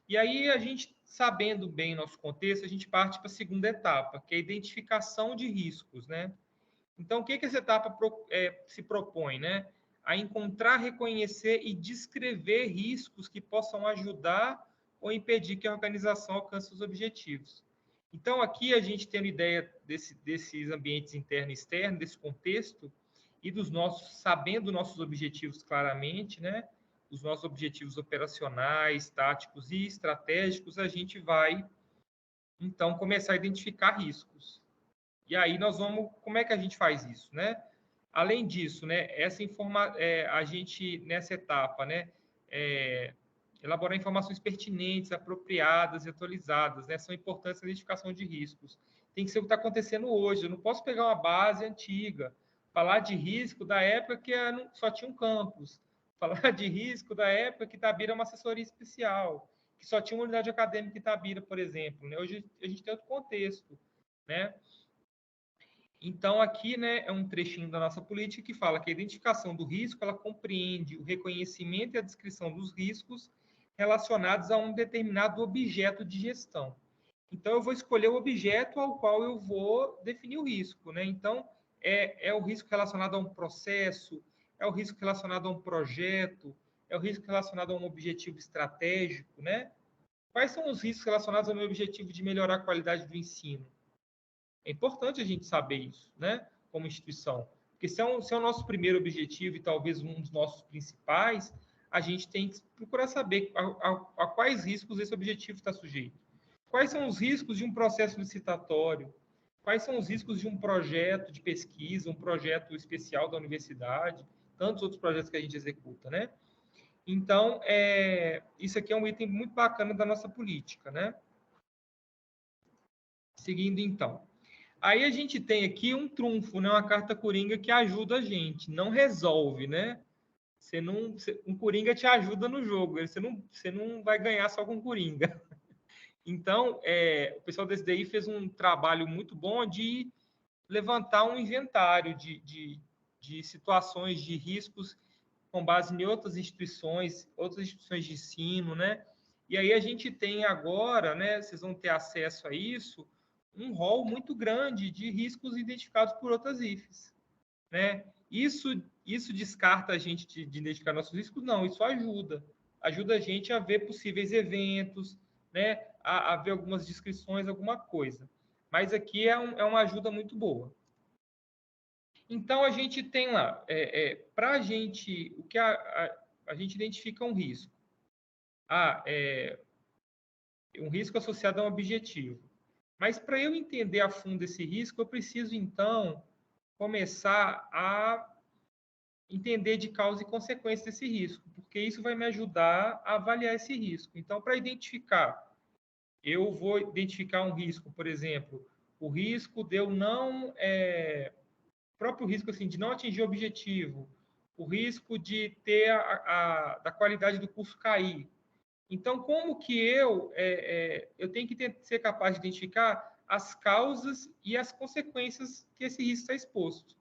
E aí, a gente, sabendo bem nosso contexto, a gente parte para a segunda etapa, que é a identificação de riscos, né? Então, o que essa etapa se propõe, né? A encontrar, reconhecer e descrever riscos que possam ajudar ou impedir que a organização alcance os objetivos. Então, aqui a gente tendo ideia desses ambientes interno e externo, desse contexto, e sabendo nossos objetivos claramente, né? Os nossos objetivos operacionais, táticos e estratégicos, a gente vai, então, começar a identificar riscos. E aí nós vamos, como é que a gente faz isso, né? Além disso, né, a gente nessa etapa, né, elaborar informações pertinentes, apropriadas e atualizadas, né, são importantes na identificação de riscos. Tem que ser o que está acontecendo hoje. Eu não posso pegar uma base antiga, falar de risco da época que só tinha um campus, falar de risco da época que Itabira é uma assessoria especial, que só tinha uma unidade acadêmica em Itabira, por exemplo. Né? Hoje a gente tem outro contexto, né? Então, aqui, né, é um trechinho da nossa política que fala que a identificação do risco, ela compreende o reconhecimento e a descrição dos riscos relacionados a um determinado objeto de gestão. Então, eu vou escolher o objeto ao qual eu vou definir o risco, né? Então, é o risco relacionado a um processo, é o risco relacionado a um projeto, é o risco relacionado a um objetivo estratégico, né? Quais são os riscos relacionados ao meu objetivo de melhorar a qualidade do ensino? É importante a gente saber isso, né? Como instituição. Porque se é o nosso primeiro objetivo e talvez um dos nossos principais, a gente tem que procurar saber a quais riscos esse objetivo está sujeito. Quais são os riscos de um processo licitatório? Quais são os riscos de um projeto de pesquisa, um projeto especial da universidade, tantos outros projetos que a gente executa, né? Então, isso aqui é um item muito bacana da nossa política, né? Seguindo, então. Aí a gente tem aqui um trunfo, né? Uma carta coringa que ajuda a gente, não resolve, né? Um coringa te ajuda no jogo, você não vai ganhar só com coringa. Então, o pessoal desse daí fez um trabalho muito bom de levantar um inventário de situações de riscos com base em outras instituições de ensino, né? E aí a gente tem agora, né? Vocês vão ter acesso a isso, um rol muito grande de riscos identificados por outras IFES, né? Isso descarta a gente de identificar nossos riscos? Não, isso ajuda a gente a ver possíveis eventos, né? A ver algumas descrições, alguma coisa. Mas aqui é uma ajuda muito boa. Então, a gente tem lá, para a gente, o que a gente identifica um risco. Um risco associado a um objetivo. Mas para eu entender a fundo esse risco, eu preciso, então, começar a entender de causa e consequência desse risco, porque isso vai me ajudar a avaliar esse risco. Então, para identificar, eu vou identificar um risco, por exemplo, o risco de eu não próprio risco assim de não atingir o objetivo, o risco de ter da qualidade do curso cair. Então, como que eu tenho que ser capaz de identificar as causas e as consequências que esse risco está exposto,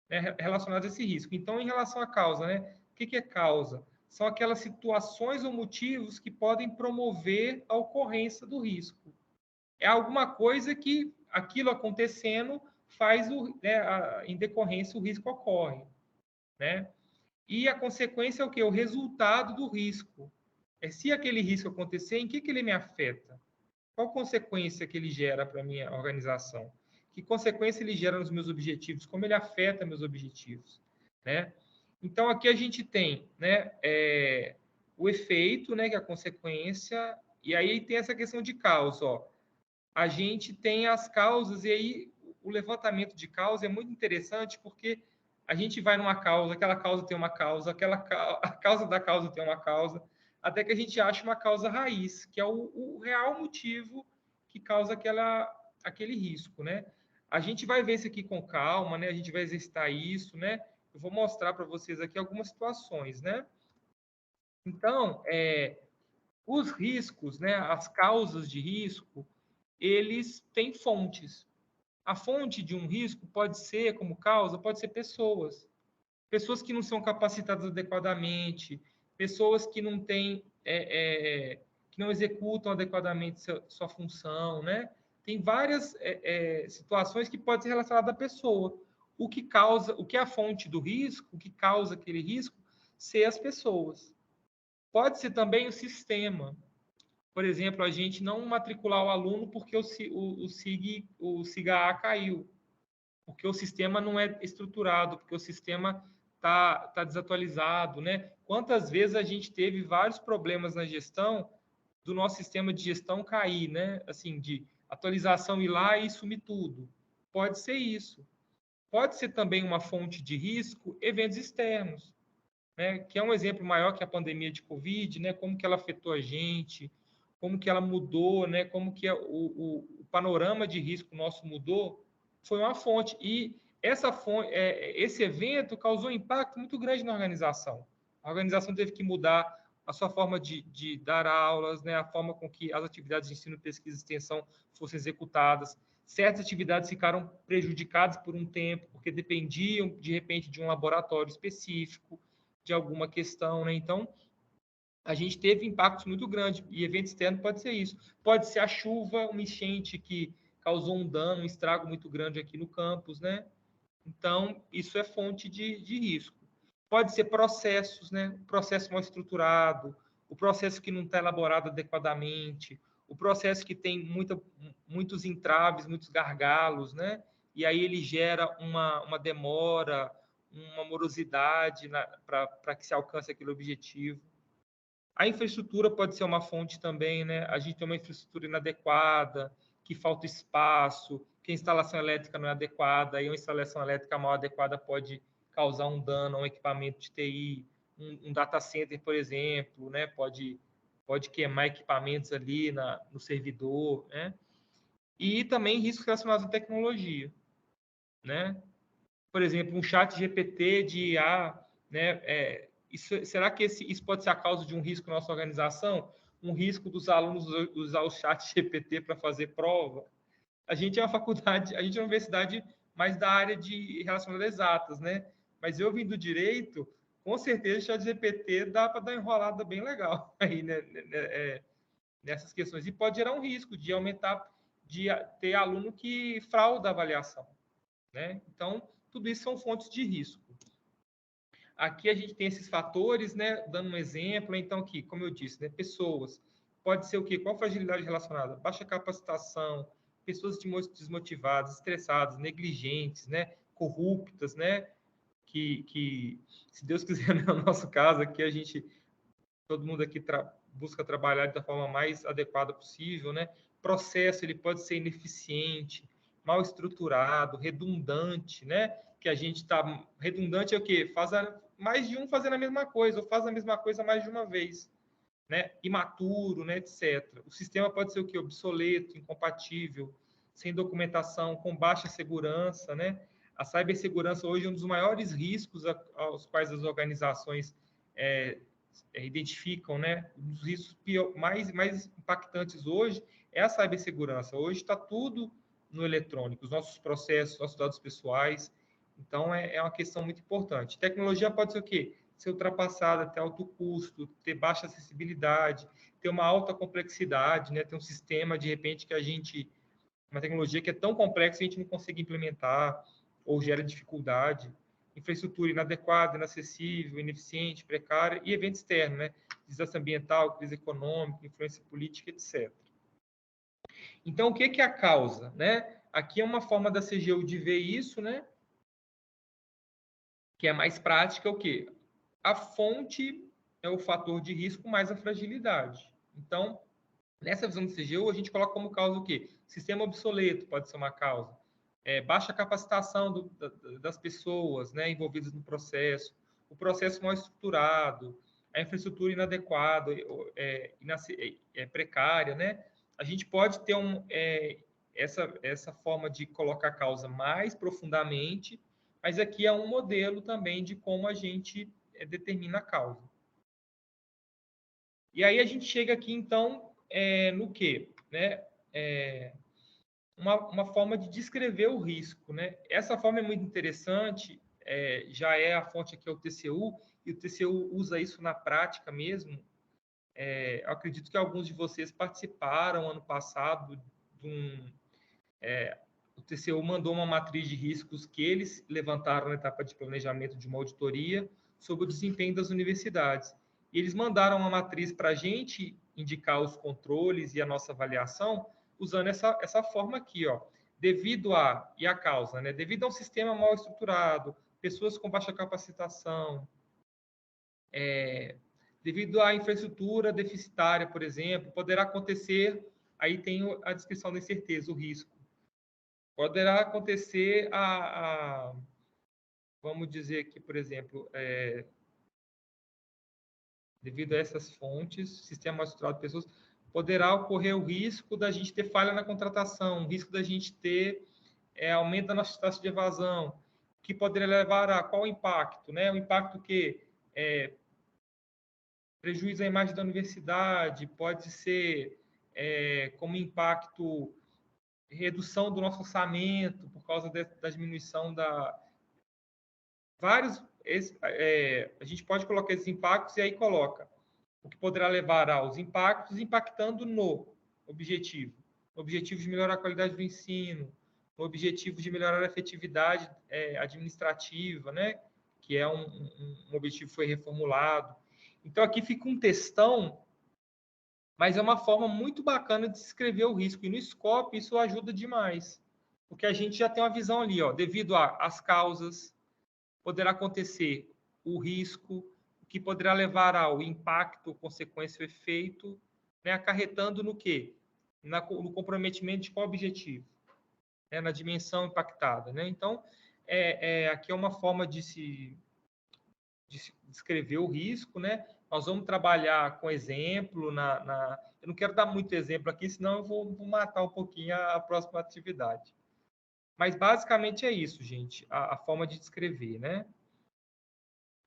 né, relacionadas a esse risco. Então, em relação à causa, né, o que é causa? São aquelas situações ou motivos que podem promover a ocorrência do risco. É alguma coisa que aquilo acontecendo faz em decorrência o risco ocorre, né? E a consequência é o que? O resultado do risco. Se aquele risco acontecer, em que ele me afeta? Qual consequência que ele gera para a minha organização? Que consequência ele gera nos meus objetivos? Como ele afeta meus objetivos? Né? Então, aqui a gente tem, né, o efeito, né, que é a consequência, e aí tem essa questão de causa. Ó. A gente tem as causas, e aí o levantamento de causa é muito interessante, porque a gente vai numa causa, aquela causa tem uma causa, a causa da causa tem uma causa, até que a gente acha uma causa raiz, que é o real motivo que causa aquele risco, né? A gente vai ver isso aqui com calma, né? A gente vai exercitar isso, né? Eu vou mostrar para vocês aqui algumas situações, né? Então, os riscos, né? As causas de risco, eles têm fontes. A fonte de um risco pode ser, como causa, pode ser pessoas. Pessoas que não são capacitadas adequadamente, pessoas que não têm, que não executam adequadamente sua função, né? Tem várias situações que podem ser relacionadas à pessoa. O que é a fonte do risco, o que causa aquele risco, ser as pessoas. Pode ser também o sistema. Por exemplo, a gente não matricular o aluno porque o SIGA-A caiu, porque o sistema não é estruturado, porque o sistema está desatualizado, né? Quantas vezes a gente teve vários problemas na gestão do nosso sistema de gestão cair, né? Assim, de atualização ir lá e sumir tudo. Pode ser isso. Pode ser também uma fonte de risco eventos externos, né? Que é um exemplo maior que a pandemia de Covid, né? Como que ela afetou a gente, como que ela mudou, né? Como que o panorama de risco nosso mudou, foi uma fonte. E esse evento causou um impacto muito grande na organização. A organização teve que mudar a sua forma de dar aulas, né? A forma com que as atividades de ensino, pesquisa e extensão fossem executadas. Certas atividades ficaram prejudicadas por um tempo, porque dependiam, de repente, de um laboratório específico, de alguma questão, né? Então, a gente teve impactos muito grandes, e evento externo pode ser isso. Pode ser a chuva, uma enchente que causou um dano, um estrago muito grande aqui no campus, né? Então, isso é fonte de risco. Pode ser processos, né? Processo mal estruturado, o processo que não está elaborado adequadamente, o processo que tem muitos entraves, muitos gargalos, né? E aí ele gera uma demora, uma morosidade para que se alcance aquele objetivo. A infraestrutura pode ser uma fonte também, né? A gente tem uma infraestrutura inadequada, que falta espaço, que a instalação elétrica não é adequada, e uma instalação elétrica mal adequada pode causar um dano a um equipamento de TI, um data center, por exemplo, né? Pode queimar equipamentos ali no servidor, né? E também riscos relacionados à tecnologia, né? Por exemplo, um chat GPT de IA, né? Será que isso pode ser a causa de um risco na nossa organização? Um risco dos alunos usar o chat GPT para fazer prova? A gente é uma faculdade, a gente é uma universidade mais da área de relacionadas exatas, né? Mas eu vim do direito, com certeza o chat GPT dá para dar uma enrolada bem legal aí, né? Nessas questões. E pode gerar um risco de aumentar, de ter aluno que frauda a avaliação, né? Então, tudo isso são fontes de risco. Aqui a gente tem esses fatores, né? Dando um exemplo, então aqui, como eu disse, né? Pessoas. Pode ser o quê? Qual fragilidade relacionada? Baixa capacitação, pessoas desmotivadas, estressadas, negligentes, né? Corruptas, né? Que se Deus quiser, no nosso caso aqui, todo mundo aqui busca trabalhar da forma mais adequada possível, né? Processo, ele pode ser ineficiente, mal estruturado, redundante, né? Que a gente está... Redundante é o quê? Mais de um fazendo a mesma coisa, ou faz a mesma coisa mais de uma vez, né? Imaturo, né? Etc. O sistema pode ser o quê? Obsoleto, incompatível, sem documentação, com baixa segurança, né? A cibersegurança hoje é um dos maiores riscos aos quais as organizações identificam, né? Um dos riscos mais impactantes hoje é a cibersegurança. Hoje está tudo no eletrônico, os nossos processos, nossos dados pessoais. Então, é uma questão muito importante. Tecnologia pode ser o quê? Ser ultrapassada, ter alto custo, ter baixa acessibilidade, ter uma alta complexidade, né? Ter um sistema, de repente, uma tecnologia que é tão complexa que a gente não consegue implementar ou gera dificuldade. Infraestrutura inadequada, inacessível, ineficiente, precária e evento externo, né? Desastre ambiental, crise econômica, influência política, etc. Então, o que é a causa, né? Aqui é uma forma da CGU de ver isso, né? Que é mais prática, o quê? A fonte é o fator de risco mais a fragilidade. Então, nessa visão do CGU, a gente coloca como causa o quê? Sistema obsoleto pode ser uma causa. Baixa capacitação das pessoas, né, envolvidas no processo, o processo mal estruturado, a infraestrutura inadequada, precária, né? A gente pode ter essa forma de colocar a causa mais profundamente, mas aqui é um modelo também de como a gente determina a causa. E aí a gente chega aqui, então, no quê? Né? Uma forma de descrever o risco, né? Essa forma é muito interessante, já é a fonte aqui é o TCU, e o TCU usa isso na prática mesmo, Eu acredito que alguns de vocês participaram ano passado o TCU mandou uma matriz de riscos que eles levantaram na etapa de planejamento de uma auditoria sobre o desempenho das universidades. E eles mandaram uma matriz para a gente indicar os controles e a nossa avaliação usando essa forma aqui, ó. Devido a, e a causa, né? Devido a um sistema mal estruturado, pessoas com baixa capacitação, devido à infraestrutura deficitária, por exemplo, poderá acontecer, aí tem a descrição da incerteza, o risco. Poderá acontecer vamos dizer aqui, por exemplo, devido a essas fontes, sistema estruturado de pessoas, poderá ocorrer o risco da gente ter falha na contratação, o risco da gente ter aumento da nossa taxa de evasão, que poderia levar a qual impacto, né? O impacto que prejuízo à imagem da universidade, pode ser como impacto redução do nosso orçamento por causa da diminuição da vários a gente pode colocar esses impactos e aí coloca o que poderá levar aos impactos impactando no objetivo de melhorar a qualidade do ensino, no objetivo de melhorar a efetividade administrativa, né, que é um objetivo que foi reformulado. Então aqui fica um textão, mas é uma forma muito bacana de escrever o risco. E no Scope isso ajuda demais, porque a gente já tem uma visão ali, ó, devido às causas, poderá acontecer o risco, o que poderá levar ao impacto, consequência ou efeito, né, acarretando no quê? No comprometimento de qual objetivo? Né, na dimensão impactada. Né? Então, aqui é uma forma de se descrever o risco, né? Nós vamos trabalhar com exemplo. Eu não quero dar muito exemplo aqui, senão eu vou matar um pouquinho a próxima atividade. Mas, basicamente, é isso, gente, a forma de descrever, né?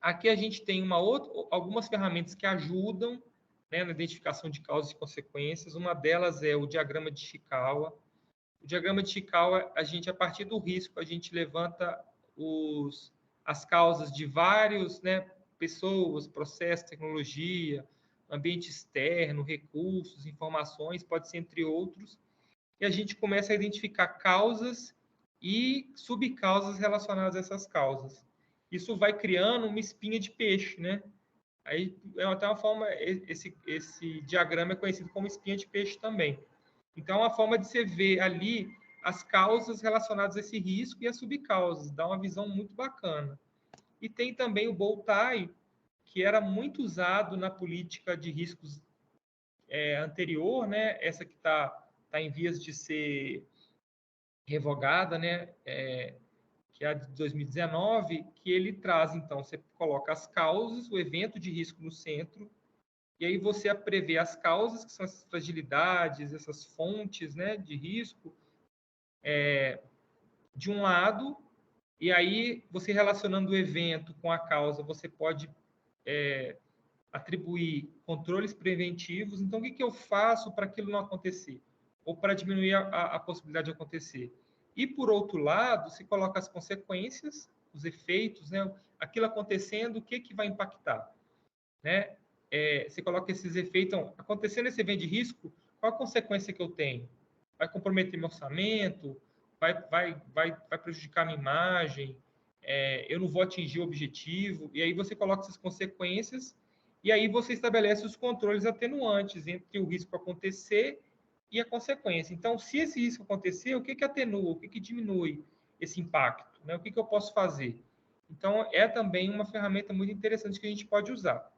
Aqui a gente tem algumas ferramentas que ajudam, né, na identificação de causas e consequências. Uma delas é o diagrama de Chikawa. O diagrama de Chikawa, a partir do risco, a gente levanta as causas de vários, né, pessoas, processos, tecnologia, ambiente externo, recursos, informações, pode ser entre outros, e a gente começa a identificar causas e subcausas relacionadas a essas causas. Isso vai criando uma espinha de peixe, né? Aí é até uma forma, esse diagrama é conhecido como espinha de peixe também. Então, é uma forma de você ver ali as causas relacionadas a esse risco e as subcausas, dá uma visão muito bacana. E tem também o Bowtie, que era muito usado na política de riscos anterior, né? Essa que está em vias de ser revogada, né? Que é a de 2019, que ele traz, então, você coloca as causas, o evento de risco no centro, e aí você prevê as causas, que são essas fragilidades, essas fontes, né, de risco, de um lado, e aí você relacionando o evento com a causa, você pode atribuir controles preventivos. Então, o que eu faço para aquilo não acontecer? Ou para diminuir a possibilidade de acontecer? E, por outro lado, se coloca as consequências, os efeitos, né? Aquilo acontecendo, o que vai impactar? Né? Você coloca esses efeitos. Então, acontecendo esse evento de risco, qual a consequência que eu tenho? Vai comprometer meu orçamento? Vai prejudicar minha imagem? Eu não vou atingir o objetivo? E aí você coloca essas consequências e aí você estabelece os controles atenuantes entre o risco acontecer e a consequência. Então, se esse risco acontecer, o que atenua, o que diminui esse impacto? Né? O que eu posso fazer? Então, é também uma ferramenta muito interessante que a gente pode usar.